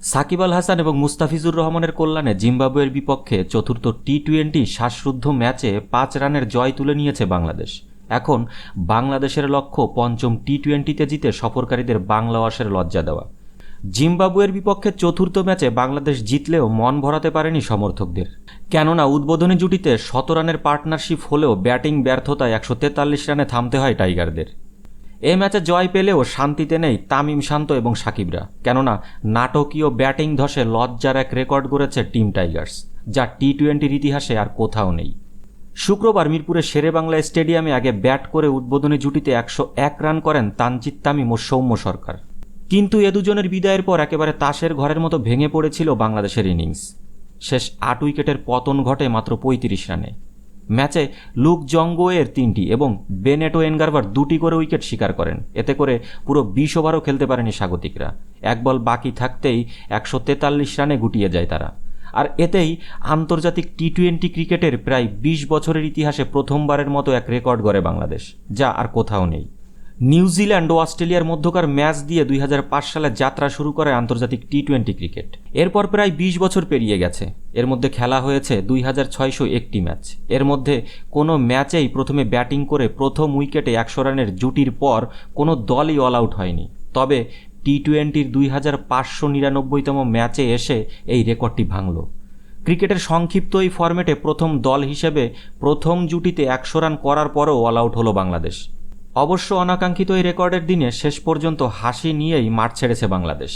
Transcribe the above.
সাকিব আল হাসান এবং মুস্তাফিজুর রহমানের কল্যাণে জিম্বাবুয়ের বিপক্ষে চতুর্থ টি-20 শ্বাসরুদ্ধ ম্যাচে 5 রানের জয় তুলে নিয়েছে বাংলাদেশ। এখন বাংলাদেশের লক্ষ্য পঞ্চম টি-20তে জিতে সফরকারীদের বাংলা ওয়াশের লজ্জা দেওয়া। জিম্বাবুয়ের বিপক্ষে চতুর্থ ম্যাচে বাংলাদেশ জিতলেও মন ভরাতে পারেনি সমর্থকদের। কেননা উদ্বোধনী জুটিতে 100 রানের পার্টনারশিপ হলেও ব্যাটিং ব্যর্থতায় 143 রানে থামতে হয় টাইগারদের। এই ম্যাচে জয় পেলেও শান্তিতে নেই তামিম, শান্ত এবং সাকিবরা। কেননা নাটকীয় ব্যাটিং ধসে লজ্জার এক রেকর্ড গড়েছে টিম টাইগার্স, যা টি-20 ইতিহাসে আর কোথাও নেই। শুক্রবার মিরপুরের শেরেবাংলা স্টেডিয়ামে আগে ব্যাট করে উদ্বোধনী জুটিতে 101 রান করেন তানজিদ তামিম ও সৌম্য সরকার। কিন্তু এ দুজনের বিদায়ের পর একেবারে তাসের ঘরের মতো ভেঙে পড়েছিল বাংলাদেশের ইনিংস। শেষ 8 উইকেটের পতন ঘটে মাত্র 35 রানে। ম্যাচে লুক জঙ্গোয়ের 3টি এবং বেনেটো এনগারভার 2টি করে উইকেট শিকার করেন। এতে করে পুরো 20 ওভারও খেলতে পারেনি স্বাগতিকরা। এক বল বাকি থাকতেই 143 রানে গুটিয়ে যায় তারা। আর এতেই আন্তর্জাতিক টি-20 ক্রিকেটের প্রায় 20 বছরের ইতিহাসে প্রথমবারের মতো এক রেকর্ড গড়ে বাংলাদেশ, যা আর কোথাও নেই। নিউজিল্যান্ড ও অস্ট্রেলিয়ার মধ্যকার ম্যাচ দিয়ে 2005 সালে যাত্রা শুরু করে আন্তর্জাতিক টি-20 ক্রিকেট। এরপর প্রায় 20 বছর পেরিয়ে গেছে। এর মধ্যে খেলা হয়েছে 2601টি ম্যাচ। এর মধ্যে কোনো ম্যাচেই প্রথমে ব্যাটিং করে প্রথম উইকেটে 100 রানের জুটির পর কোনো দলই অল আউট হয়নি। তবে টি-20-র 2599তম ম্যাচে এসে এই রেকর্ডটি ভাঙল। ক্রিকেটের সংক্ষিপ্ত এই ফরম্যাটে প্রথম দল হিসেবে প্রথম জুটিতে 100 রান করার পরও অল আউট হলো বাংলাদেশ। অবশ্য অনাকাঙ্ক্ষিত এই রেকর্ডের দিনে শেষ পর্যন্ত হাসি নিয়েই মাঠ ছেড়েছে বাংলাদেশ।